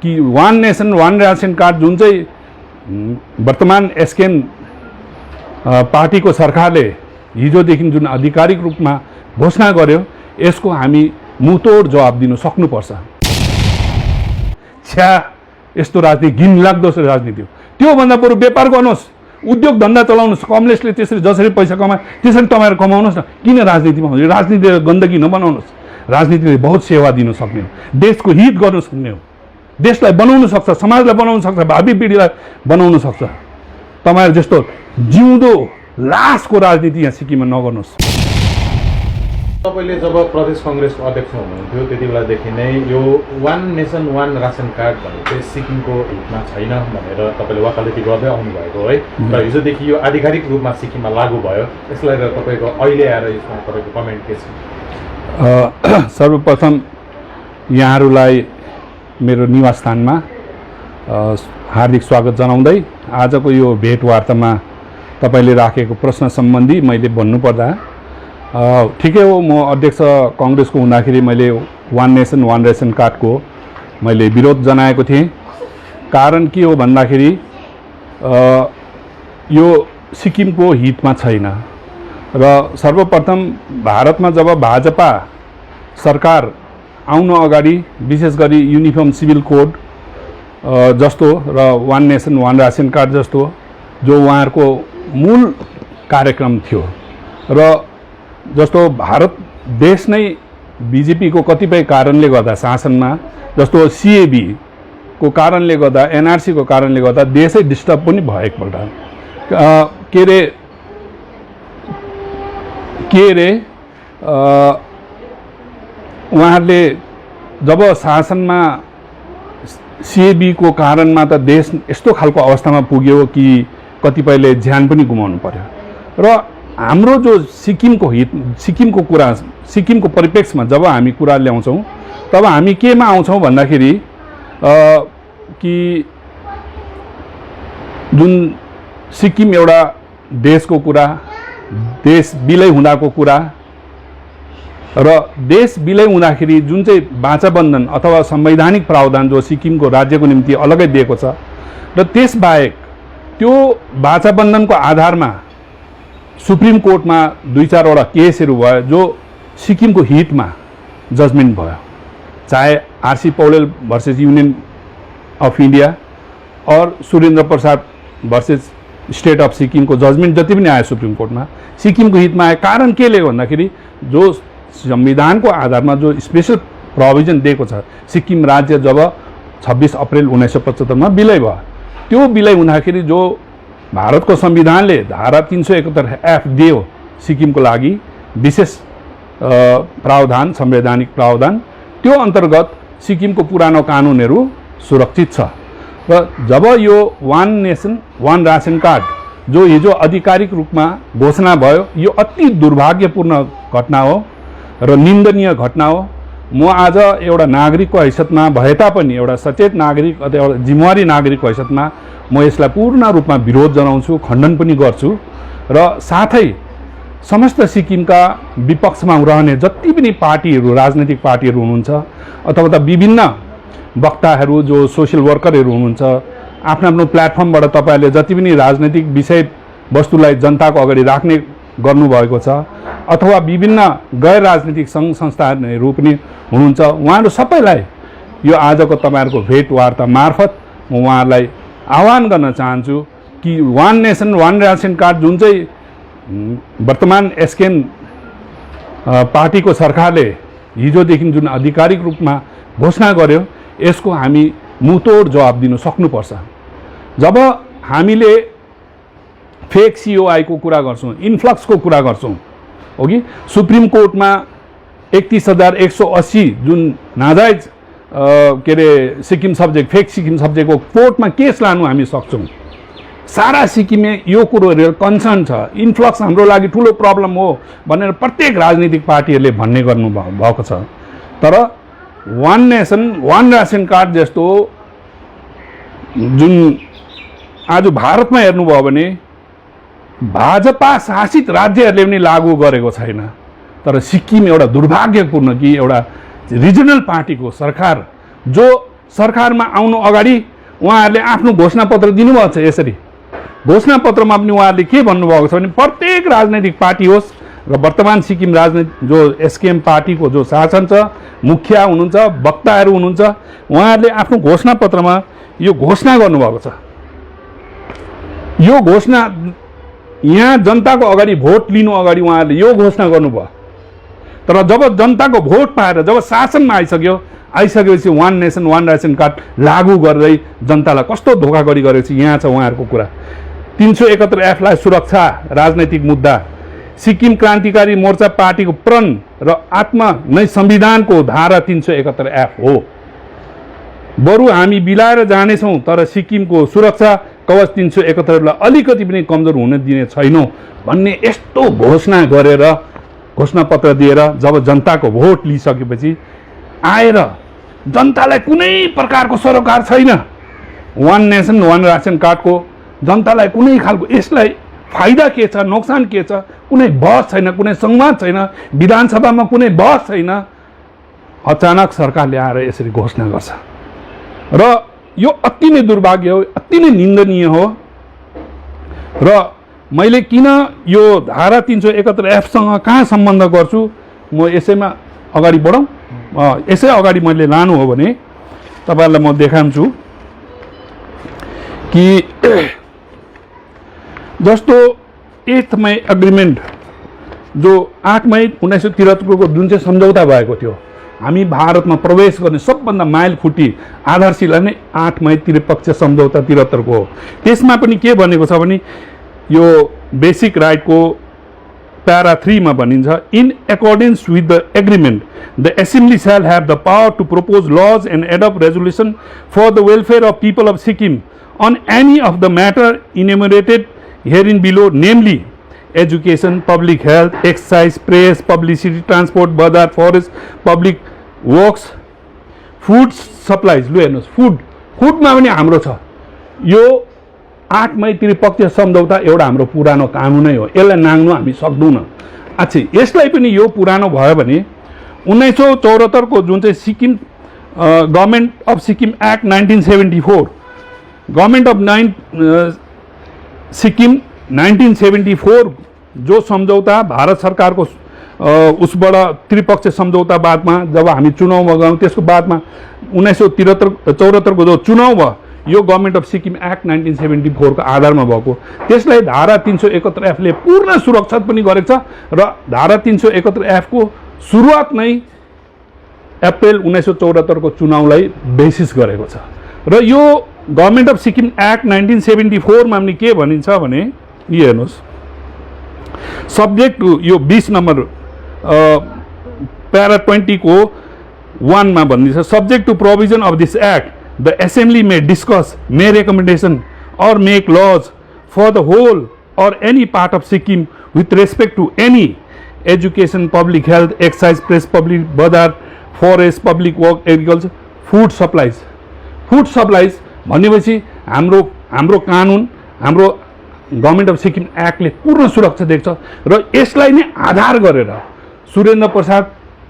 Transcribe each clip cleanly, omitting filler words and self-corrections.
कि one nation one रासन card जुन चाहिँ वर्तमान एसकेएम पार्टीको सरकारले हिजोदेखि जुन आधिकारिक रूपमा घोषणा गर्यो यसको हामी मुतोड जवाब दिन सक्नुपर्छ। छ्या यस्तो राजनीति घिनलाग्दो राजनीति हो। त्योभन्दा बरु व्यापार गर्नुहोस्, उद्योग धन्दा चलाउनुहोस्, कमलेसले त्यसरी जसरी पैसा कमाए त्यसरी तपाईहरु कमाउनुहोस् न। किन राजनीतिमा आउनु? राजनीतिले गन्दगी नबनाउनुहोस्। राजनीतिले बहुत सेवा दिन सक्ने हो, देशको हित गर्न सक्ने हो, देशलाई बनाउन सक्छ, समाजलाई बनाउन सक्छ, भावी पिँढीलाई बनाउन सक्छ। तपाईहरु जस्तो जिउँदो लासको राजनीति यहाँ सिक्किममा नगर्नुहोस्। तपाईले जब प्रदेश कांग्रेसको अध्यक्ष हुनुहुन्थ्यो त्यति बेलादेखि नै यो वान नेसन वान रासन कार्ड भन्ने चाहिँ सिक्किमको हितमा छैन भनेर तपाईले वकालती गर्दै आउनु भएको है। र हिजोदेखि यो आधिकारिक रूपमा सिक्किममा लागू भयो, यसलाई तपाईको अहिले आएर यसमा तपाईको कमेन्ट के छ? सर्वप्रथम यहाँहरूलाई मेरो निवासस्थानमा हार्दिक स्वागत जनाउँदै आजको यो भेटवार्तामा तपाईले राखेको प्रश्न सम्बन्धी मैले भन्नुपर्दा ठिकै हो, म अध्यक्ष कांग्रेसको हुँदाखेरि मैले वान नेसन वान रेसन कार्डको मैले विरोध जनाएको थिएँ। कारण के हो भन्दाखेरि यो सिक्किमको हितमा छैन। र सर्वप्रथम भारतमा जब भाजपा सरकार आउन अगाडि विशेष गरी युनिफर्म सिभिल कोड जस्तो र वान नेसन वान रासन कार्ड जस्तो जो उहाँहरूको मूल कार्यक्रम थियो र जस्तो भारत देश नै बीजेपी को कतिपय कारणले गर्दा शासनमा जस्तो सीएबी को कारणले गर्दा एनआरसी को कारणले गर्दा देशै डिस्टर्ब पनि भएको पल्ट के रे उहाँहरूले जब शासनमा सीएबी को कारणमा त देश यस्तो खालको अवस्थामा पुग्यो कि कतिपयले ज्यान पनि गुमाउनु पर्यो। र हाम्रो जो सिक्किमको हित सिक्किमको कुरा सिक्किमको परिप्रेक्ष्यमा जब हामी कुरा ल्याउँछौँ तब हामी केमा आउँछौँ भन्दाखेरि कि जुन सिक्किम एउटा देशको कुरा, देश विलय हुँदाको कुरा र देश विलय हुँदाखेरि जुन चाहिँ बाचाबन्धन अथवा संवैधानिक प्रावधान जो सिक्किमको राज्यको निम्ति अलग्गै दिएको छ र त्यसबाहेक त्यो बाचाबन्धनको आधारमा सुप्रिम कोर्टमा 2-4 वटा केसहरू भयो जो सिक्किमको हितमा जजमेन्ट भयो, चाहे RC Poudyal versus union of India और Surendra Prasad versus state of Sikkim को जजमेंट जति पनि आयो सुप्रिम कोर्टमा सिक्किमको हितमा आयो। कारण केले भन्दाखेरि जो संविधानको आधारमा जो स्पेशल प्रोभिजन दिएको छ, सिक्किम राज्य जब 26 अप्रिल 1975 मा विलय भयो, त्यो विलय हुँदाखेरि जो भारतको संविधानले धारा 371F दियो सिक्किमको लागि विशेष प्रावधान, संवैधानिक प्रावधान, त्यो अन्तर्गत सिक्किमको पुरानो कानुनहरू सुरक्षित छ। र जब यो वान नेसन वान रासन कार्ड जो हिजो आधिकारिक रूपमा घोषणा भयो, यो अति दुर्भाग्यपूर्ण घटना हो र निन्दनीय घटना हो। म आज एउटा नागरिकको हैसियतमा भए तापनि एउटा सचेत नागरिक अथवा एउटा जिम्मेवारी नागरिकको हैसियतमा म यसलाई पूर्ण रूपमा विरोध जनाउँछु, खण्डन पनि गर्छु र साथै समस्त सिक्किमका विपक्षमा रहने जति पनि पार्टीहरू, राजनीतिक पार्टीहरू हुनुहुन्छ अथवा त विभिन्न वक्ताहरू जो सोशल वर्करहरू हुनुहुन्छ, आफ्नो आफ्नो प्लेटफर्मबाट तपाईहरुले जति पनि राजनीतिक विषय वस्तुलाई जनताको अगाडि राख्ने गर्नुभएको छ अथवा विभिन्न गैर राजनीतिक सङ्घ संस्थाहरू पनि हुनुहुन्छ, उहाँहरू सबैलाई यो आजको तपाईहरुको भेटवार्ता मार्फत म उहाँहरूलाई आह्वान गर्न चाहन्छु कि वान नेसन वान रासन कार्ड जुन चाहिँ वर्तमान एसकेएम पार्टीको सरकारले हिजोदेखि जुन आधिकारिक रूपमा घोषणा गर्यो यसको हामी मुतोड जवाब दिन सक्नुपर्छ। जब हामीले फेक सीओआई को कुरा गर्छौं, इन्फ्लक्स को कुरा गर्छौं, हो कि सुप्रिम कोर्टमा 31,180 जुन नाजायज के रे सिक्किम सब्जेक्ट फेक सिक्किम सब्जेक्टको कोर्टमा केस लानु हामी सक्छौं। सारा सिक्किममा यो कुरो कन्सर्न छ, इन्फ्लक्स हाम्रो लागि ठुलो प्रब्लम हो भनेर प्रत्येक राजनीतिक पार्टीहरूले भन्ने गर्नु भएको छ। तर वान नेसन वान रासन कार्ड जस्तो जुन आज भारतमा हेर्नुभयो भने भाजपा शासित राज्यहरूले पनि लागू गरेको छैन। तर सिक्किम एउटा दुर्भाग्यपूर्ण कि एउटा रिजनल पार्टीको सरकार जो सरकारमा आउनु अगाडि उहाँहरूले आफ्नो घोषणापत्र दिनुभएको छ। यसरी घोषणापत्रमा पनि उहाँहरूले के भन्नुभएको छ भने प्रत्येक राजनैतिक पार्टी होस् र वर्तमान सिक्किम राजनीति जो एसकेएम पार्टीको जो शासन छ, मुखिया हुनुहुन्छ, वक्ताहरू हुनुहुन्छ, उहाँहरूले आफ्नो घोषणापत्रमा यो घोषणा गर्नुभएको छ। यो घोषणा यहाँ जनताको अगाडि भोट लिनु अगाडि उहाँहरूले यो घोषणा गर्नुभयो। तर जब जनताको भोट पाएर जब शासनमा आइसकेपछि वान नेसन वान रासन कार्ड लागू गर्दै जनतालाई कस्तो धोखाधडी गरेको छ यहाँ छ उहाँहरूको कुरा। 371 F लाई सुरक्षा राजनैतिक मुद्दा, सिक्किम क्रान्तिकारी मोर्चा पार्टीको प्रण र आत्मा नै संविधानको धारा 371 F हो। बरु हामी बिलाएर जानेछौँ तर सिक्किमको सुरक्षा कवच 371 लाई अलिकति पनि कमजोर हुन दिने छैनौँ भन्ने यस्तो घोषणा गरेर घोषणापत्र दिएर जब जनताको भोट लिइसकेपछि आएर जनतालाई कुनै प्रकारको सरोकार छैन। वान नेसन वान रासन कार्डको जनतालाई कुनै खालको यसलाई फाइदा के छ, नोक्सान के छ, कुनै बहस छैन, कुनै संवाद छैन, विधानसभामा कुनै बहस छैन। अचानक सरकारले आएर यसरी घोषणा गर्छ र यो अति नै दुर्भाग्य हो, अति नै निन्दनीय हो। र मैले किन यो धारा 371 F सँग कहाँ सम्बन्ध गर्छु, म यसैमा अगाडि बढौँ। यसै अगाडि मैले लानु हो भने तपाईँहरूलाई म देखाउँछु कि जस्तो 8 मई एग्रिमेन्ट जो 8 मई 1973 को जुन चाहिँ सम्झौता भएको थियो, हामी भारतमा प्रवेश गर्ने सबभन्दा माइल खुट्टी आधारशिला नै 8 मई त्रिपक्षीय सम्झौता 73 को हो। त्यसमा पनि के भनेको छ भने यो बेसिक राइटको प्यारा 3 मा भनिन्छ, in accordance with the agreement the assembly shall have the power to propose laws and adopt resolution for the welfare of people of Sikkim on any of the matter enumerated herein below, namely education, public health, excise, press, publicity, transport, bazaar, forest, public works, food supplies. लु हेर्नुहोस्, फूडमा पनि हाम्रो छ। यो 8 मई त्रिपक्षीय सम्झौता एउटा हाम्रो पुरानो कानुनै हो, यसलाई नाग्नु हामी सक्दैनौँ। अच्छा, यसलाई पनि यो पुरानो भयो भने 1974 को जुन चाहिँ Sikkim government of Sikkim act 1974, government of Sikkim 1974 जो सम्झौता भारत सरकारको उसबाट त्रिपक्षीय सम्झौता बादमा जब हामी चुनावमा गयौँ, त्यसको बादमा 1974 को जो चुनाव भयो यो गभर्मेन्ट अफ सिक्किम एक्ट 1974 को आधारमा भएको। त्यसलाई धारा 371 F ले पूर्ण सुरक्षा पनि गरेको छ र धारा 371 F को सुरुवात नै अप्रिल 1974 को चुनावलाई बेसिस गरेको छ। र यो गभर्मेन्ट अफ सिक्किम एक्ट 1974 मा पनि के भनिन्छ भने यो हेर्नुहोस्, सब्जेक्ट टू यो 20 नम्बर प्यारा 20 को 1 मा भनिन्छ, subject to provision of this act the assembly may discuss, may recommendation or make laws for the whole or any part of Sikkim with respect to any education, public health, excise, press, public bazar, forest, public work, agriculture, food supplies. Food supplies भनेपछि हाम्रो कानुन, हाम्रो government of Sikkim एक्टले पूर्ण सुरक्षा देख्छ र यसलाई नै आधार गरेर Surendra Prasad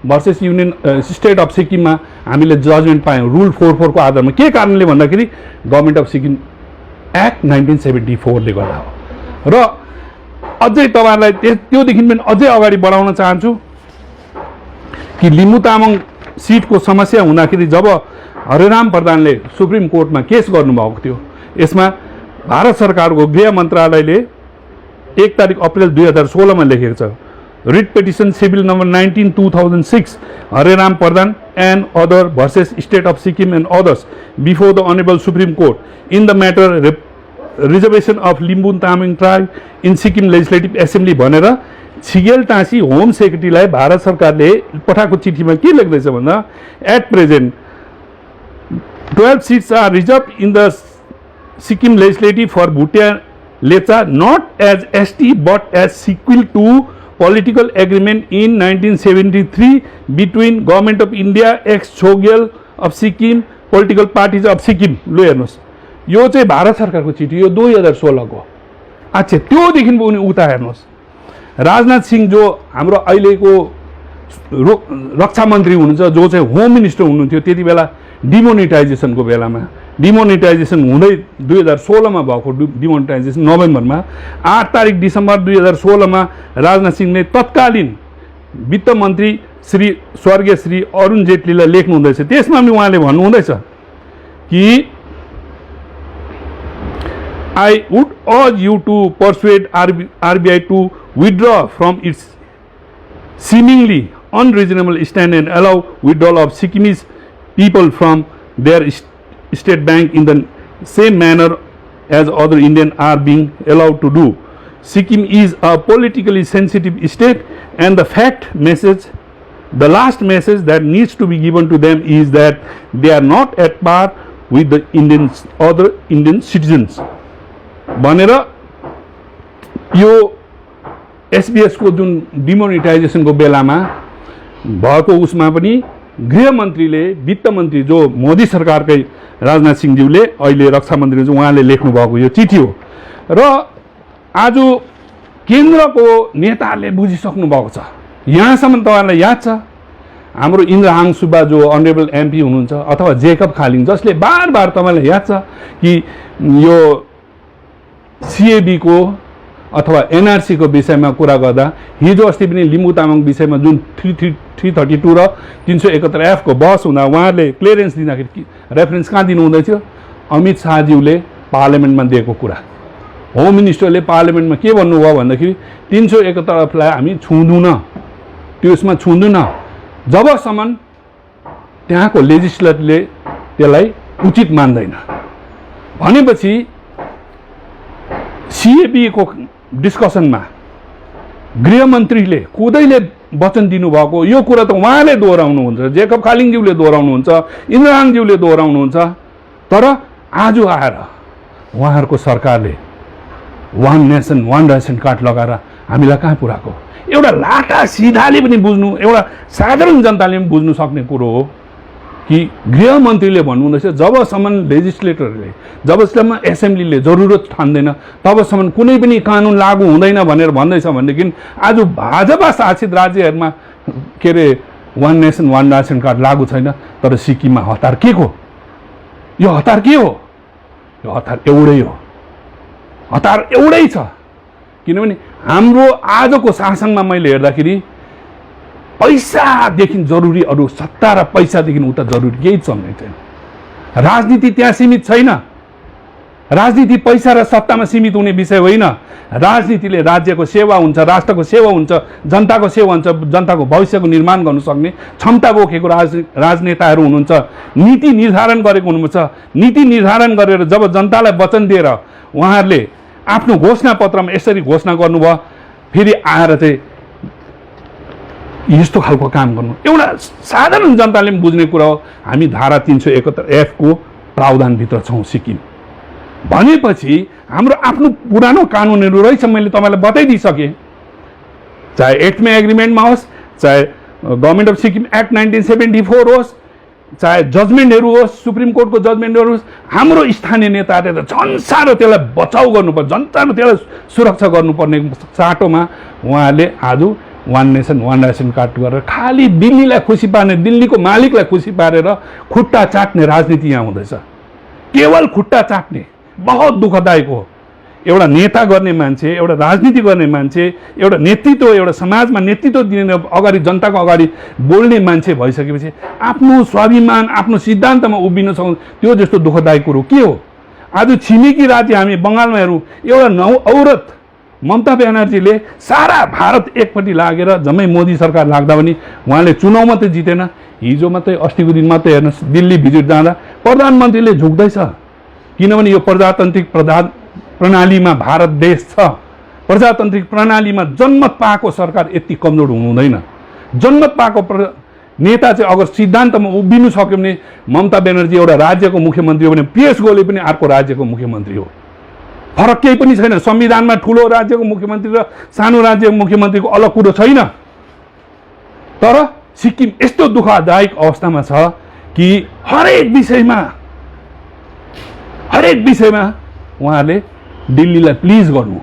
versus union state of सिक्किममा हामीले जजमेन्ट पायौँ रुल 44 को आधारमा। के कारणले भन्दाखेरि गभर्मेन्ट अफ सिक्किम एक्ट 1974 ले गर्दा हो। र अझै तपाईँहरूलाई त्योदेखि पनि अझै अगाडि बढाउन चाहन्छु कि लिम्बू तामाङ सिटको समस्या हुँदाखेरि जब हरिराम प्रधानले सुप्रिम कोर्टमा केस गर्नुभएको थियो, यसमा भारत सरकारको गृह मन्त्रालयले 1 तारिक अप्रिल 2016 मा लेखेको छ, writ petition civil number 19/2006 Hareram Pradhan and other versus state of Sikkim and others before the Honorable Supreme Court in the matter reservation of Limbun Tamang tribe in Sikkim Legislative Assembly भनेर छिगेल Tashi home सेक्रेटरीलाई Bharat सरकारले पठाएको चिठीमा के लेख्दैछ भन्दा, at present 12 seats are reserved in the Sikkim Legislative for Bhutia Lecha not as ST but as sequel to political agreement in 1973 between Government of India, ex-Chogyal of Sikkim, political parties of Sikkim। लो हेर्नुहोस्, यो चाहिँ भारत सरकारको चिठी, यो 2016 को। अच्छा, त्योदेखि पनि उता हेर्नुहोस्, राजनाथ सिंह जो हाम्रो अहिलेको रक्षा मन्त्री हुनुहुन्छ, जो चाहिँ होम मिनिस्टर हुनुहुन्थ्यो त्यति बेला डिमोनिटाइजेसनको बेलामा डिमोनिटाइजेसन हुँदै 2016 मा भएको डिमोनिटाइजेसन नोभेम्बरमा 8 तारिक डिसेम्बर 2016 मा राजनाथ सिंहले तत्कालीन वित्त मन्त्री स्वर्गीय श्री अरुण जेटलीलाई लेख्नु हुँदैछ। त्यसमा पनि उहाँले भन्नु हुँदैछ कि I would urge you to persuade RBI to withdraw from its seemingly unreasonable stand and allow withdrawal of Sikkimese people from their state bank in the same manner as other Indians are being allowed to do. Sikkim is a politically sensitive state, and the last message that needs to be given to them is that they are not at par with the other Indian citizens. भनेर यो SBS को जुन डिमोनिटाइजेसन को बेलामा भएको उसमा पनि गृहमन्त्रीले वित्त मन्त्री जो मोदी सरकारकै राजनाथ सिंहज्यूले अहिले रक्षा मन्त्री जो उहाँले लेख्नु भएको यो चिठी हो र आज केन्द्रको नेताहरूले बुझिसक्नु भएको छ। यहाँसम्म तपाईहरुलाई याद छ हाम्रो इन्द्रहाङ सुब्बा जो अनरेबल एमपी हुनुहुन्छ अथवा जेकब खालिङ जसले बार तपाईलाई याद छ कि यो सीएबी को अथवा एनआरसी को विषयमा कुरा गर्दा हिजो अस्ति पनि लिम्बू तामाङ विषयमा जुन 332 र 371 एफ को बहस हुँदा उहाँहरूले क्लियरेन्स दिँदाखेरि रेफरेन्स कहाँ दिनु हुँदै थियो अमित शाहज्यूले पार्लियामेन्टमा दिएको कुरा होम मिनिस्टरले पार्लियामेन्टमा के भन्नुभयो भन्दाखेरि 371 लाई हामी छुँदैनौँ त्यसमा छुँदैनौँ जबसम्म त्यहाँको लेजिस्लेटरले त्यसलाई उचित मान्दैन भनेपछि सीएबी को डिस्कसनमा गृहमन्त्रीले खुदैले वचन दिनुभएको यो कुरा त उहाँले दोहोऱ्याउनुहुन्छ जेकब खालिङज्यूले दोहोऱ्याउनुहुन्छ इन्द्रहाङज्यूले दोहोऱ्याउनुहुन्छ तर आज आएर उहाँहरूको सरकारले वान नेसन वान रासन कार्ड लगाएर हामीलाई कहाँ पुर्याएको एउटा लाटा सिधाले पनि बुझ्नु एउटा साधारण जनताले पनि बुझ्नु सक्ने कुरो हो कि गृहमन्त्रीले भन्नुहुँदैछ जबसम्म लेजिस्लेटरले जबसम्म एसेम्ब्लीले जरुरत ठान्दैन तबसम्म कुनै पनि कानुन लागू हुँदैन भनेर भन्दैछ भनेदेखि आज भाजपा शासित राज्यहरूमा के रे वान नेसन वान रासन कार्ड लागू छैन तर सिक्किममा हतार के को यो हतार के हो यो हतार एउटै हो हतार एउटै छ किनभने हाम्रो आजको शासनमा मैले हेर्दाखेरि पैसादेखि जरुरी अरू सत्ता र पैसादेखि उता जरुरी केही चल्ने छैन राजनीति त्यहाँ सीमित छैन राजनीति पैसा र सत्तामा सीमित हुने विषय होइन राजनीतिले राज्यको सेवा हुन्छ राष्ट्रको सेवा हुन्छ जनताको सेवा हुन्छ जनताको भविष्यको निर्माण गर्न सक्ने क्षमता बोकेको राजनेताहरू हुनुहुन्छ नीति निर्धारण गरेको हुनुहुन्छ नीति निर्धारण गरेर जब जनतालाई वचन दिएर उहाँहरूले आफ्नो घोषणा पत्रमा यसरी घोषणा गर्नुभयो फेरि आएर चाहिँ यस्तो खालको काम गर्नु एउटा साधारण जनताले पनि बुझ्ने कुरा हो हामी धारा 371 एफ को प्रावधानभित्र छौँ सिक्किम भनेपछि हाम्रो आफ्नो पुरानो कानुनहरू रहेछ मैले तपाईलाई बताइदिइसकेँ चाहे एक्टमा एग्रिमेन्टमा होस् चाहे गभर्नमेन्ट अफ सिक्किम एक्ट 1974 होस् चाहे जजमेन्टहरू होस् सुप्रिम कोर्टको जजमेन्टहरू होस् हाम्रो स्थानीय नेताहरूले त झन् साह्रो त्यसलाई बचाउ गर्नुपर्छ झन् साह्रो त्यसलाई सुरक्षा गर्नुपर्ने चाटोमा उहाँहरूले आज वान नेसन वान रासन कार्ड गरेर खाली दिल्लीलाई खुसी पार्ने दिल्लीको मालिकलाई खुसी पारेर खुट्टा चाट्ने राजनीति यहाँ हुँदैछ केवल खुट्टा चाट्ने बहुत दुःखदायक हो एउटा नेता गर्ने मान्छे एउटा राजनीति गर्ने मान्छे एउटा नेतृत्व एउटा समाजमा नेतृत्व दिने अगाडि जनताको अगाडि बोल्ने मान्छे भइसकेपछि आफ्नो स्वाभिमान आफ्नो सिद्धान्तमा उभिन सक्नु त्यो जस्तो दुःखदायक कुरो के हो आज छिमेकी राज्य हामी बङ्गालमा हेरौँ एउटा औरत ममता ब्यानर्जीले सारा भारत एकपट्टि लागेर जम्मै मोदी सरकार लाग्दा पनि उहाँले चुनाव मात्रै जितेन हिजो मात्रै अस्तिको दिन मात्रै हेर्नुहोस् दिल्ली भिजिट जाँदा प्रधानमन्त्रीले झुक्दैछ किनभने यो प्रजातान्त्रिक प्रणालीमा भारत देश छ प्रजातान्त्रिक प्रणालीमा जन्मत पाएको सरकार यति कमजोर हुनु हुँदैन जन्मत पाएको नेता चाहिँ अगर सिद्धान्तमा उभिनु सक्यो भने ममता ब्यानर्जी एउटा राज्यको मुख्यमन्त्री हो भने पीएस गोले पनि अर्को राज्यको मुख्यमन्त्री हो फरक केही पनि छैन संविधानमा ठुलो राज्यको मुख्यमन्त्री र सानो राज्यको मुख्यमन्त्रीको अलग कुरो छैन तर सिक्किम यस्तो दुःखदायक अवस्थामा छ कि हरेक विषयमा उहाँहरूले दिल्लीलाई प्लिज गर्नु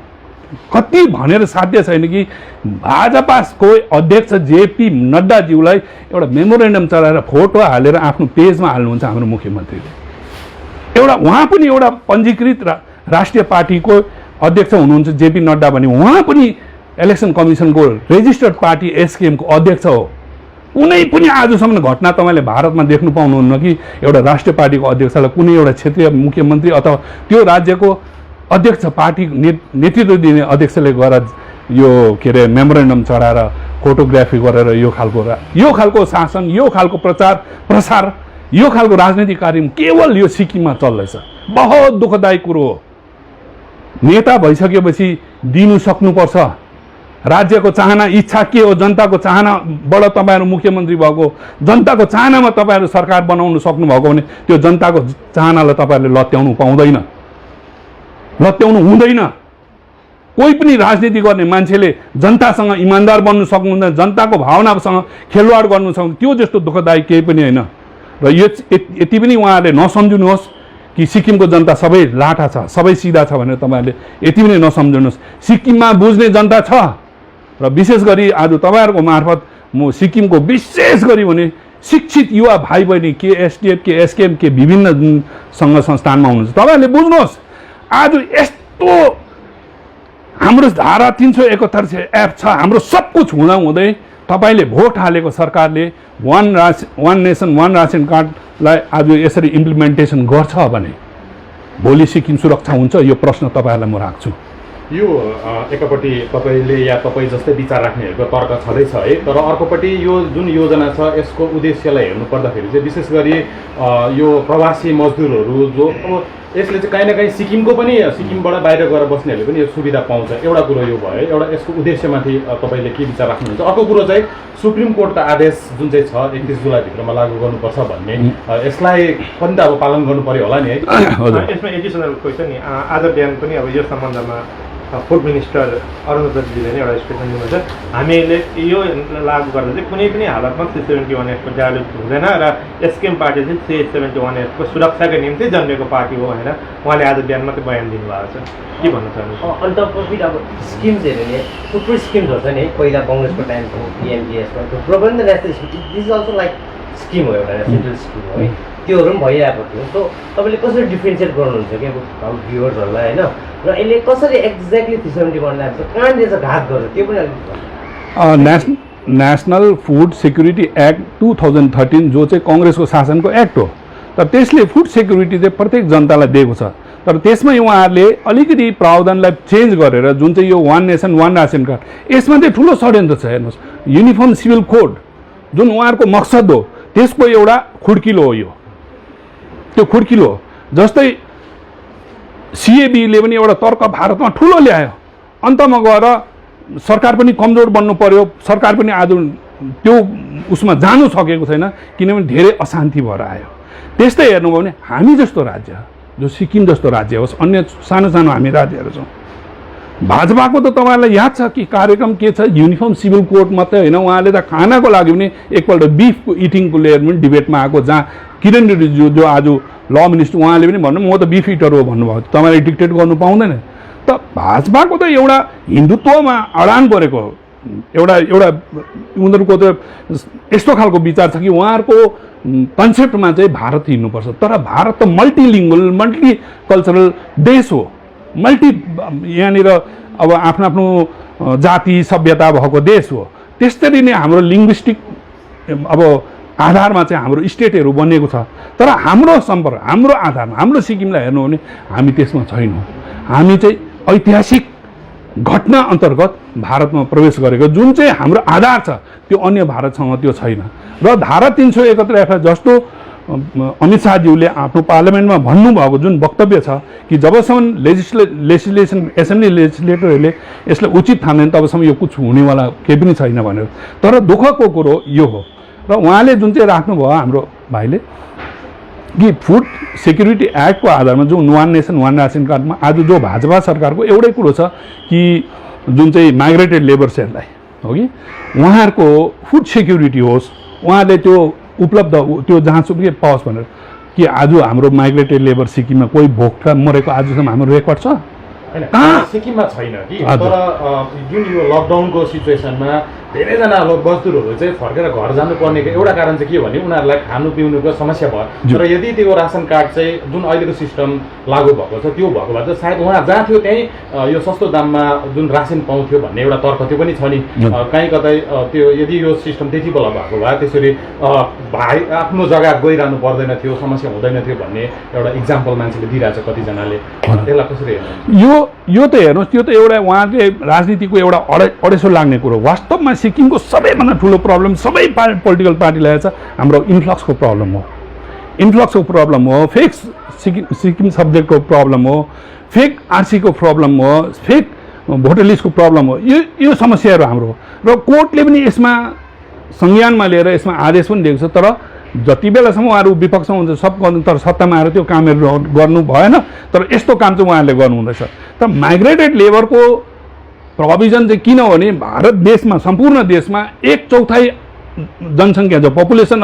कति भनेर साध्य छैन कि भाजपाको अध्यक्ष जेपी नड्डाज्यूलाई एउटा मेमोरेन्डम चलाएर फोटो हालेर आफ्नो पेजमा हाल्नुहुन्छ हाम्रो मुख्यमन्त्रीले। एउटा उहाँ पनि एउटा पञ्जीकृत राष्ट्रिय पार्टीको अध्यक्ष हुनुहुन्छ जेपी नड्डा भने उहाँ पनि इलेक्सन कमिसनको रेजिस्टर्ड पार्टी एसकेएमको अध्यक्ष हो। कुनै पनि आजसम्म घटना तपाईँले भारतमा देख्नु पाउनुहुन्न कि एउटा राष्ट्रिय पार्टीको अध्यक्षलाई कुनै एउटा क्षेत्रीय मुख्यमन्त्री अथवा त्यो राज्यको अध्यक्ष पार्टी नेतृत्व दिने अध्यक्षले गएर यो के अरे मेमोरेन्डम चढाएर फोटोग्राफी गरेर यो खालको शासन, यो खालको प्रसार, यो खालको राजनीतिक कार्यक्रम केवल यो सिक्किममा चल्दैछ। बहुत दुःखदायी कुरो हो। नेता भइसकेपछि दिनु सक्नुपर्छ। राज्यको चाहना, इच्छा के हो, जनताको चाहनाबाट तपाईँहरू मुख्यमन्त्री भएको, जनताको चाहनामा तपाईँहरू सरकार बनाउनु सक्नुभएको भने त्यो जनताको चाहनालाई तपाईँहरूले लत्याउनु पाउँदैन, लत्याउनु हुँदैन। कोही पनि राजनीति गर्ने मान्छेले जनतासँग इमान्दार बन्नु सक्नुहुँदैन, जनताको भावनासँग खेलवाड गर्नु सक्नु, त्यो जस्तो दुःखदायी केही पनि होइन। र यो यति पनि उहाँहरूले नसम्झिनुहोस् कि सिक्किमको जनता सबै लाटा छ, सबै सिधा छ भनेर तपाईँहरूले यति पनि नसम्झिनुहोस्। सिक्किममा बुझ्ने जनता छ र विशेष गरी आज तपाईँहरूको मार्फत म सिक्किमको विशेष गरी भने शिक्षित युवा भाइ बहिनी के एसडिएफ के एसकेएम के विभिन्न सङ्घ संस्थानमा हुनुहुन्छ, तपाईँहरूले बुझ्नुहोस् आज यस्तो हाम्रो धारा 371 एप छ, हाम्रो सब कुछ हुँदाहुँदै तपाईँले भोट हालेको सरकारले वान नेसन वान रासन कार्डलाई आज यसरी इम्प्लिमेन्टेसन गर्छ भने भोलि सिक्किम सुरक्षा हुन्छ? यो प्रश्न तपाईँहरूलाई म राख्छु। यो एकपट्टि तपाईँले या तपाईँ जस्तै विचार राख्नेहरूको तर्क छँदैछ है, तर अर्कोपट्टि यो जुन योजना छ यसको उद्देश्यलाई हेर्नु पर्दाखेरि चाहिँ विशेष गरी यो प्रवासी मजदुरहरू जो अब यसले चाहिँ कहीँ न कहीँ सिक्किमको पनि, सिक्किमबाट बाहिर गएर बस्नेहरूले पनि यो सुविधा पाउँछ। एउटा कुरो यो भयो, एउटा यसको उद्देश्यमाथि तपाईँले के विचार राख्नुहुन्छ? अर्को कुरो चाहिँ सुप्रिम कोर्टको आदेश जुन चाहिँ छ 31 जुलाईभित्रमा लागू गर्नुपर्छ भन्ने, यसलाई पनि त अब पालन गर्नु पर्यो होला नि है। यसमा एडिसनल क्वेसन नि, आज बिहान पनि अब यो सम्बन्धमा फुड मिनिस्टर अरुण दत्तजीले नै एउटा स्टेटमेन्ट दिनुहुन्छ, हामीले यो लागू गर्दा चाहिँ कुनै पनि हालतमा 371 को जारी हुँदैन र एसकेएम पार्टी चाहिँ 371 को सुरक्षाको निम्ति जन्मेको पार्टी हो भनेर उहाँले आज बिहान मात्रै बयान दिनुभएको छ। के भन्न चाहनुहुन्छ? अन्त कोभिड अब स्किम्स हेऱ्यो भने थुप्रै स्किम्सहरू छ नि, पहिला कङ्ग्रेसको टाइमको पिएमजिएसमा थुप्रो पनि त national scheme, this is also like scheme हो, एउटा सेन्ट्रल स्किम हो है, त्योहरू पनि भइरहेको थियो। सो तपाईँले कसरी डिफ्रेन्सिएट गर्नुहुन्छ कि अब भ्युवर्सहरूलाई होइन, र यसले कसरी एक्ज्याक्टली 371 ल्याएको छ, कहाँनिर चाहिँ घात गर्छ त्यो पनि अलिक नेसनल फुड सेक्युरिटी एक्ट 2013 जो चाहिँ कङ्ग्रेसको शासनको एक्ट हो, तर त्यसले फुड सेक्युरिटी चाहिँ प्रत्येक जनतालाई दिएको छ। तर त्यसमै उहाँहरूले अलिकति प्रावधानलाई चेन्ज गरेर जुन चाहिँ यो वान नेसन वान रासन कार्ड, यसमा चाहिँ ठुलो षड्यन्त्र छ। हेर्नुहोस्, युनिफर्म सिभिल कोड जुन उहाँहरूको मकसद हो त्यसको एउटा खुड्किलो हो। यो त्यो खुड्किलो हो। जस्तै सिएबीले पनि एउटा तर्क भारतमा ठुलो ल्यायो, अन्तमा गएर सरकार पनि कमजोर बन्नु पर्यो, सरकार पनि आज त्यो उसमा जानु सकेको छैन किनभने धेरै अशान्ति भएर आयो। त्यस्तै हेर्नुभयो भने हामी जस्तो राज्य, जो सिक्किम जस्तो राज्य होस्, अन्य सानो सानो हामी राज्यहरू छौँ, भाजपाको त तपाईँलाई याद छ कि कार्यक्रम के छ, युनिफर्म सिभिल कोड मात्रै होइन, उहाँले त खानाको लागि पनि एकपल्ट बिफको इटिङको लिएर पनि डिबेटमा आएको, जहाँ किरण रिजिजू जो आज ल मिनिस्टर उहाँले पनि भन्नु म त बिफ इटर हो भन्नुभयो। तपाईँले डिक्टेट गर्नु पाउँदैन। त भाजपाको त एउटा हिन्दुत्वमा अडान परेको एउटा उनीहरूको त यस्तो खालको विचार छ कि उहाँहरूको कन्सेप्टमा चाहिँ भारत हिँड्नुपर्छ। तर भारत त मल्टिलिङ्गुअल मल्टिकल्चरल देश हो, यहाँनिर अब आफ्नो आफ्नो जाति सभ्यता भएको देश हो। त्यसरी नै हाम्रो लिङ्ग्विस्टिक अब आधारमा चाहिँ हाम्रो स्टेटहरू बनिएको छ। तर हाम्रो सम्पर्क, हाम्रो आधारमा, हाम्रो सिक्किमलाई हेर्नु भने हामी त्यसमा छैनौँ। हामी चाहिँ ऐतिहासिक घटना अन्तर्गत भारतमा प्रवेश गरेको जुन चाहिँ हाम्रो आधार छ त्यो अन्य भारतसँग त्यो छैन। र धारा 371 जस्तो अमित शाहज्यूले आफ्नो पार्लियामेन्टमा भन्नुभएको जुन वक्तव्य छ कि जबसम्म लेजिस्लेसन एसेम्ब्ली लेजिस्लेटरहरूले यसलाई उचित ठान्दैन तबसम्म यो कुछ हुनेवाला केही पनि छैन भनेर। तर दुःखको कुरो यो हो र उहाँले जुन चाहिँ राख्नुभयो हाम्रो भाइले कि फुड सेक्युरिटी एक्टको आधारमा जो वान नेसन वान रासन कार्डमा आज जो भाजपा सरकारको एउटै कुरो छ कि जुन चाहिँ माइग्रेटेड लेबर्सहरूलाई हो कि उहाँहरूको फुड सेक्युरिटी होस्, उहाँले त्यो उपलब्ध त्यो जहाँसुकै पाओस् भनेर। कि आज हाम्रो माइग्रेटेड लेबर सिक्किममा कोही भोकमा मरेको आजसम्म हाम्रो रेकर्ड छ? होइन कहाँ? सिक्किममा छैन कि हजुर। तर जुन यो लकडाउनको सिचुएसनमा धेरैजना अब मजदुरहरू चाहिँ फर्केर घर जानुपर्नेको एउटा कारण चाहिँ के हो भने उनीहरूलाई खानु पिउनुको समस्या भयो तर यदि त्यो रासन कार्ड चाहिँ जुन अहिलेको सिस्टम लागू भएको छ त्यो भएको भए चाहिँ सायद उहाँ जहाँ थियो त्यहीँ यो सस्तो दाममा जुन रासन पाउँथ्यो भन्ने एउटा तर्क त्यो पनि छ नि कहीँ कतै त्यो यदि यो सिस्टम त्यति बेला भएको भए त्यसरी भाइ आफ्नो जग्गा गइरहनु पर्दैन थियो समस्या हुँदैन थियो भन्ने एउटा इक्जाम्पल मान्छेले दिइरहेछ कतिजनाले त्यसलाई कसरी हेर्नु यो त हेर्नुहोस् त्यो त एउटा उहाँले राजनीतिको एउटा अडेसो लाग्ने कुरो वास्तवमा सिक्किमको सबैभन्दा ठुलो प्रब्लम सबै पोलिटिकल पार्टीलाई छ हाम्रो इन्फ्लक्सको प्रब्लम हो फेक सिक्किम सब्जेक्टको प्रब्लम हो फेक आरसीको प्रब्लम हो फेक भोटर लिस्टको प्रब्लम हो यो समस्याहरू हाम्रो हो र कोर्टले पनि यसमा संज्ञानमा लिएर यसमा आदेश पनि दिएको छ तर जति बेलासम्म उहाँहरू विपक्षमा हुन्छ सब गर्नु तर सत्तामा आएर त्यो कामहरू गर्नु भएन तर यस्तो काम चाहिँ उहाँहरूले गर्नुहुँदैछ तर माइग्रेटेड लेबरको प्रोभिजन चाहिँ किन हो भने भारत देशमा सम्पूर्ण देशमा 1/4 जनसङ्ख्या जो पपुलेसन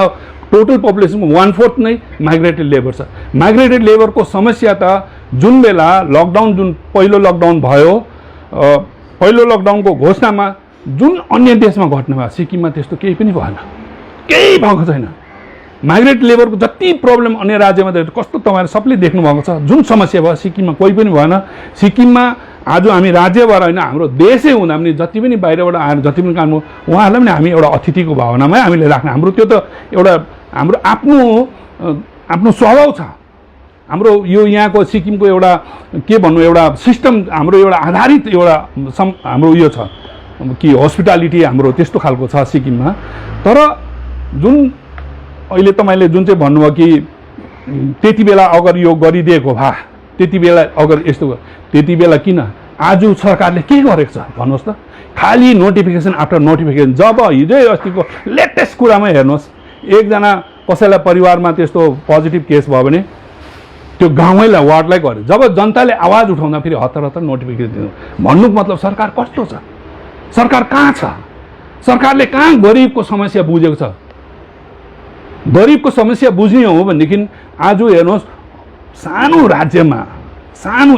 टोटल पपुलेसनको 1/4 नै माइग्रेटेड लेबर छ माइग्रेटेड लेबरको समस्या त जुन बेला लकडाउन जुन पहिलो लकडाउन भयो पहिलो लकडाउनको घोषणामा जुन अन्य देशमा घट्नु भयो सिक्किममा त्यस्तो केही पनि भएन केही भएको छैन माइग्रेट लेबरको जति प्रब्लम अन्य राज्यमा कस्तो तपाईँहरू सबले देख्नुभएको छ जुन समस्या भयो सिक्किममा कोही पनि भएन सिक्किममा आज हामी राज्यबाट होइन हाम्रो देशै हुँदा पनि जति पनि बाहिरबाट आएर जति पनि काम उहाँहरूलाई पनि हामी एउटा अतिथिको भावनामै हामीले राख्ने हाम्रो त्यो त एउटा हाम्रो आफ्नो स्वभाव छ हाम्रो यो यहाँको सिक्किमको एउटा के भन्नु एउटा सिस्टम हाम्रो एउटा आधारित एउटा हाम्रो उयो छ कि हस्पिटालिटी हाम्रो त्यस्तो खालको छ सिक्किममा तर जुन अहिले तपाईँले जुन चाहिँ भन्नुभयो कि त्यति बेला अगर यो गरिदिएको भए त्यति बेला अगर यस्तो त्यति बेला किन आज सरकारले के गरेको छ भन्नुहोस् त खालि नोटिफिकेसन आफ्टर नोटिफिकेसन जब हिजै अस्तिको लेटेस्ट कुरामा हेर्नुहोस् एकजना कसैलाई परिवारमा त्यस्तो पोजिटिभ केस भयो भने त्यो गाउँलाई वार्डलाई गर्यो जब जनताले आवाज उठाउँदा फेरि हतार हतार नोटिफिकेसन दिनु भन्नुको मतलब सरकार कस्तो छ सरकार कहाँ छ सरकारले कहाँ गरिबको समस्या बुझेको छ गरिबको समस्या बुझ्ने हो भनेदेखि आज हेर्नुहोस्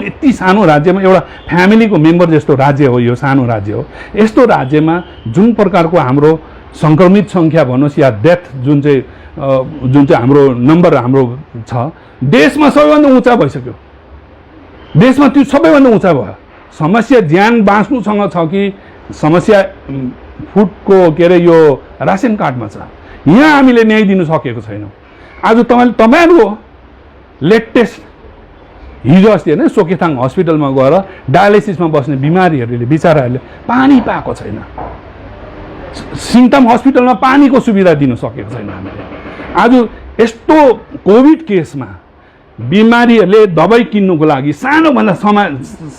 यति सानो राज्यमा एउटा फ्यामिलीको मेम्बर जस्तो राज्य हो यो सानो राज्य हो यस्तो राज्यमा जुन प्रकारको हाम्रो सङ्क्रमित सङ्ख्या भन्नुहोस् या डेथ जुन चाहिँ हाम्रो नम्बर हाम्रो छ देशमा सबैभन्दा उच्च भइसक्यो देशमा त्यो सबैभन्दा उच्च भयो समस्या ज्यान बाँच्नुसँग छ कि समस्या फुडको के अरे यो रासन कार्डमा छ यहाँ हामीले न्याय दिनु सकेको छैनौँ आज तपाईँहरू लेटेस्ट हिजो अस्ति होइन सोकेथाङ हस्पिटलमा गएर डायलाइसिसमा बस्ने बिमारीहरूले बिचराहरूले पानी पाएको छैन सिङताम हस्पिटलमा पानीको सुविधा दिन सकेको छैन हामीले आज यस्तो कोभिड केसमा बिमारीहरूले दबाई किन्नुको लागि सानोभन्दा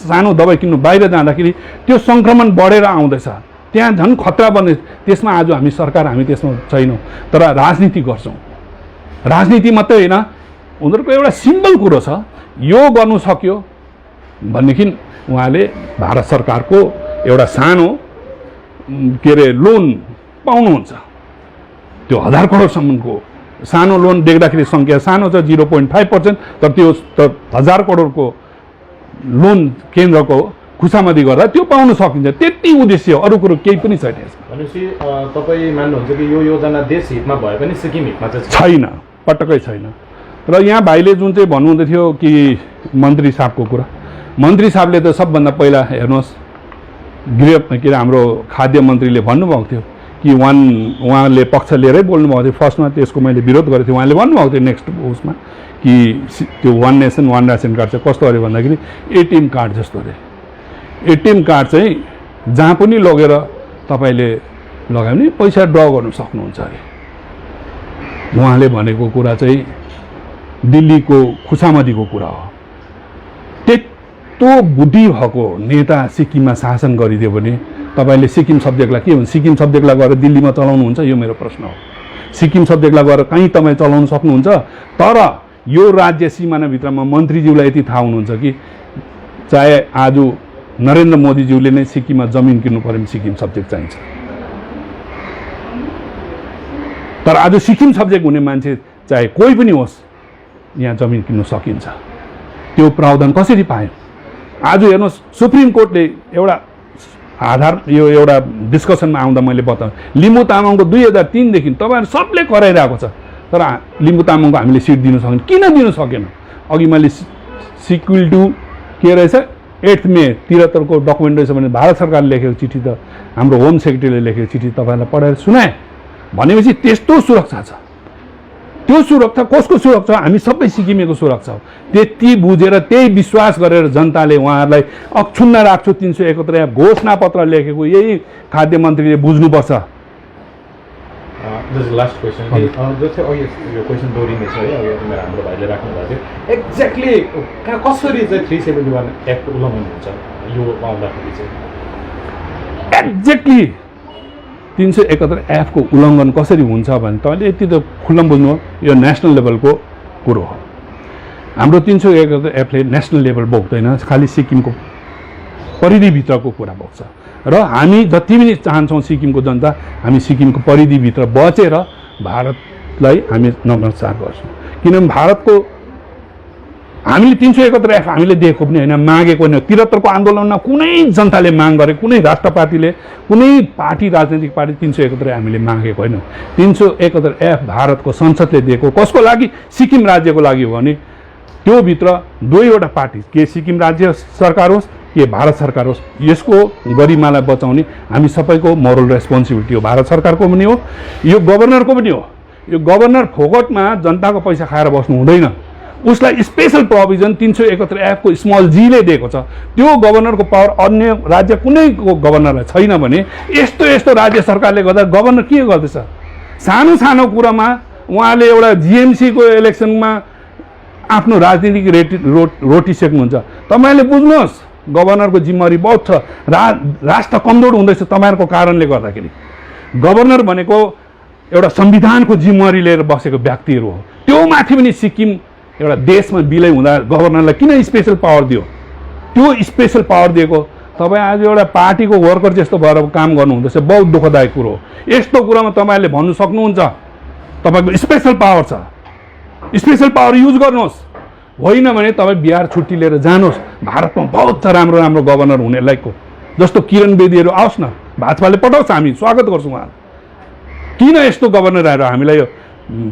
सानो दबाई किन्नु बाहिर जाँदाखेरि त्यो सङ्क्रमण बढेर आउँदैछ त्यहाँ झन् खतरा बन्ने त्यसमा आज हामी सरकार हामी त्यसमा छैनौँ तर राजनीति गर्छौँ राजनीति मात्रै होइन उनीहरूको एउटा सिम्पल कुरो छ यो गर्नु सक्यो भनेदेखि उहाँले भारत सरकारको एउटा सानो के अरे लोन पाउनुहुन्छ त्यो 1000 करोडसम्मको सानो लोन देख्दाखेरि सङ्ख्या सानो छ 0.5% तर त्यो त 1000 करोडको लोन केन्द्रको खुसामदी गर्दा त्यो पाउन सकिन्छ त्यति उद्देश्य हो अरू कुरो केही पनि छैन यसमा भनेपछि तपाईँ मान्नुहुन्छ कि यो योजना देश हितमा भए पनि सिक्किम हितमा चाहिँ छैन पटक्कै छैन र यहाँ भाइले जुन चाहिँ भन्नुहुँदै थियो कि मन्त्री साहबको कुरा मन्त्री साहबले त सबभन्दा पहिला हेर्नुहोस् गृह के अरे हाम्रो खाद्य मन्त्रीले भन्नुभएको थियो कि उहाँले पक्ष लिएरै बोल्नुभएको थियो फर्स्टमा त्यसको मैले विरोध गरेको थिएँ उहाँले भन्नुभएको थियो नेक्स्ट उसमा कि त्यो 1 नेसन 1 रासन कार्ड चाहिँ कस्तो अरे भन्दाखेरि एटिएम कार्ड जस्तो अरे एटिएम कार्ड चाहिँ जहाँ पनि लगेर तपाईँले लगायो भने पैसा ड्र गर्नु सक्नुहुन्छ अरे उहाँले भनेको कुरा चाहिँ दिल्लीको खुसामदीको कुरा हो त्यस्तो बुद्धि भएको नेता सिक्किममा शासन गरिदियो भने तपाईँले सिक्किम सब्जेक्टलाई के भन्छ सिक्किम सब्जेक्टलाई गएर दिल्लीमा चलाउनुहुन्छ यो मेरो प्रश्न हो सिक्किम सब्जेक्टलाई गएर कहीँ तपाईँ चलाउन सक्नुहुन्छ तर यो राज्य सिमानाभित्रमा मन्त्रीज्यूलाई यति थाहा हुनुहुन्छ कि चाहे आज नरेन्द्र मोदीज्यूले नै सिक्किममा जमिन किन्नु पऱ्यो भने सिक्किम सब्जेक्ट चाहिन्छ तर आज सिक्किम सब्जेक्ट हुने मान्छे चाहे कोही पनि होस् यहाँ जमिन किन्नु सकिन्छ त्यो प्रावधान कसरी पायो आज हेर्नुहोस् सुप्रिम कोर्टले एउटा आधार यो एउटा डिस्कसनमा आउँदा मैले बताएँ लिम्बू तामाङको 2003 देखि तपाईँहरू सबले कराइरहेको छ तर लिम्बू तामाङको हामीले सिट दिन सकेन किन दिन सकेन अघि मैले सिक्वल टु के रहेछ 8 मे 73 को डकुमेन्ट रहेछ भने भारत सरकारले लेखेको चिठी त हाम्रो होम सेक्रेटरीले लेखेको चिठी तपाईँहरूलाई पढाएर सुनाए भनेपछि त्यस्तो सुरक्षा छ त्यो सुरक्षा कसको सुरक्षा हामी सबै सिक्किमेको सुरक्षा हो त्यति बुझेर त्यही विश्वास गरेर जनताले उहाँहरूलाई अक्षुण्ण राख्छु 371 घोषणा पत्र लेखेको यही खाद्य मन्त्रीले बुझ्नुपर्छ दिस लास्ट क्वेसन जस्तै अघि यो क्वेसन दोहोरिनेछ है अब मेरो हाम्रो भाइले राख्नु भएको थियो एक्ज्याक्टली कसरी चाहिँ 371 एक्ट उल्लङ्घन हुन्छ यो पाउँदाखेरि चाहिँ एक्ज्याक्टली 371 एफको उल्लङ्घन कसरी हुन्छ भने तपाईँले यति त खुल्लम बुझ्नु यो नेसनल लेभलको कुरो हो हाम्रो 371 एफले नेसनल लेभल बोक्दैन खालि सिक्किमको परिधिभित्रको कुरा बोक्छ र हामी जति पनि चाहन्छौँ सिक्किमको जनता हामी सिक्किमको परिधिभित्र बचेर भारतलाई हामी नमस्कार गर्छौँ किनभने भारतको हामीले 371 एफ हामीले दिएको पनि होइन मागेको होइन 73 को आन्दोलनमा कुनै जनताले माग गरे कुनै राष्ट्र पार्टीले कुनै पार्टी राजनैतिक पार्टी 371 हामीले मागेको होइन 371 एफ भारतको संसदले दिएको कसको लागि सिक्किम राज्यको लागि हो भने त्यो भित्र दुईवटा पार्टी के सिक्किम राज्य सरकार होस् के भारत सरकार होस् यसको गरिमालाई बचाउने हामी सबैको मोरल रेस्पोन्सिबिलिटी हो भारत सरकारको पनि हो यो गभर्नरको पनि हो यो गभर्नर फोकटमा जनताको पैसा खाएर बस्नु हुँदैन उसलाई स्पेशल प्रोभिजन 371 एफको स्मल जीले दिएको छ त्यो गभर्नरको पावर अन्य राज्य कुनैको गभर्नरलाई छैन भने यस्तो यस्तो राज्य सरकारले गर्दा गभर्नर के गर्दैछ सानो सानो कुरामा उहाँले एउटा जीएमसीको इलेक्सनमा आफ्नो राजनीतिक रोटी सेक्नुहुन्छ तपाईँले बुझ्नुहोस् गभर्नरको जिम्मेवारी बहुत छ राष्ट्र कमजोर हुँदैछ तपाईँहरूको कारणले गर्दाखेरि गभर्नर भनेको एउटा संविधानको जिम्मेवारी लिएर बसेको व्यक्तिहरू हो त्यो माथि पनि सिक्किम एउटा देशमा विलय हुँदा गभर्नरलाई किन स्पेशल पावर दियो त्यो स्पेशल पावर दिएको तपाईँ आज एउटा पार्टीको वर्कर जस्तो भएर काम गर्नुहुँदैछ बहुत दुःखदायक कुरो हो यस्तो कुरामा तपाईँहरूले भन्नु सक्नुहुन्छ तपाईँको स्पेशल पावर छ स्पेशल पावर युज गर्नुहोस् होइन भने तपाईँ बिहार छुट्टी लिएर जानुहोस् भारतमा बहुत छ राम्रो राम्रो गभर्नर हुने लायकको जस्तो किरण बेदीहरू आओस् न भाजपाले पठाउँछ हामी स्वागत गर्छौँ उहाँ किन यस्तो गभर्नर आएर हामीलाई यो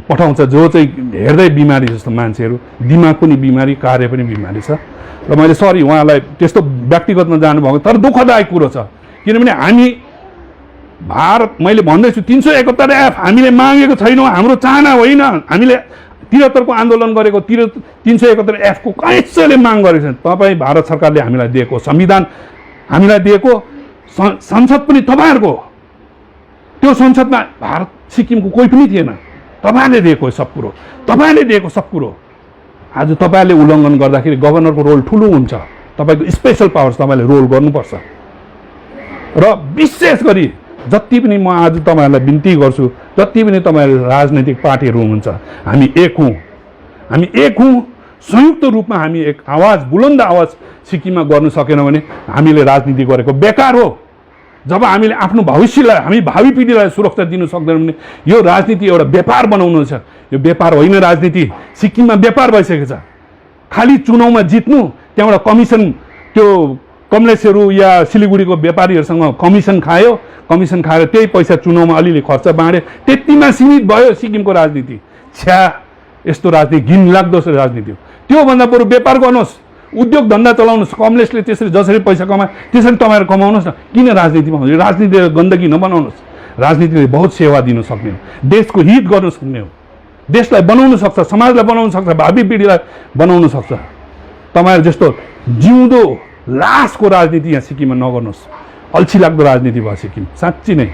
पठाउँछ जो चाहिँ हेर्दै बिमारी जस्तो मान्छेहरू दिमाग पनि बिमारी कार्य पनि बिमारी छ र मैले सरी उहाँलाई त्यस्तो व्यक्तिगतमा जानुभएको तर दुःखदायक कुरो छ किनभने हामी भारत मैले भन्दैछु 371 एफ हामीले मागेको छैनौँ हाम्रो चाहना होइन हामीले 73 को आन्दोलन गरेको 371 एफको कसैले माग गरेको छैन तपाईँ भारत सरकारले हामीलाई दिएको संविधान हामीलाई दिएको संसद पनि तपाईँहरूको त्यो संसदमा भारत सिक्किमको कोही पनि थिएन तपाईँले दिएको सब कुरो तपाईँले दिएको सब कुरो आज तपाईँले उल्लङ्घन गर्दाखेरि गभर्नरको रोल ठुलो हुन्छ तपाईँको स्पेशल पावर्स तपाईँले रोल गर्नुपर्छ र विशेष गरी जति पनि म आज तपाईँहरूलाई बिन्ती गर्छु जति पनि तपाईँहरू राजनैतिक पार्टीहरू हुनुहुन्छ हामी एक हौँ संयुक्त रूपमा हामी एक आवाज बुलन्द आवाज सिक्किममा गर्न सकेनौँ भने हामीले राजनीति गरेको बेकार हो जब हामीले आफ्नो भविष्यलाई हामी भावी पिँढीलाई सुरक्षा दिन सक्दैनौँ भने यो राजनीति एउटा व्यापार बनाउनु छ यो व्यापार होइन राजनीति सिक्किममा व्यापार भइसकेको छ खालि चुनावमा जित्नु त्यहाँबाट कमिसन त्यो कमलेसहरू या सिलिगुडीको व्यापारीहरूसँग कमिसन खाएर त्यही पैसा चुनावमा अलिअलि खर्च बाँड्यो त्यतिमा सीमित भयो सिक्किमको राजनीति छ्या यस्तो राजनीति घिनलाग्दो राजनीति हो त्योभन्दा बरु व्यापार गर्नुहोस् उद्योग धन्दा चलाउनुहोस् कमलेसले त्यसरी जसरी पैसा कमाए त्यसरी तपाईँहरू कमाउनुहोस् न किन राजनीतिमा हुँदैन राजनीतिले गन्दगी नबनाउनुहोस् राजनीतिले बहुत सेवा दिन सक्ने हो देशको हित गर्न सक्ने हो देशलाई बनाउन सक्छ समाजलाई बनाउन सक्छ भावी पिँढीलाई बनाउन सक्छ तपाईँहरू जस्तो जिउँदो लासको राजनीति यहाँ सिक्किममा नगर्नुहोस् अल्छी लाग्दो राजनीति भयो सिक्किम साँच्ची नै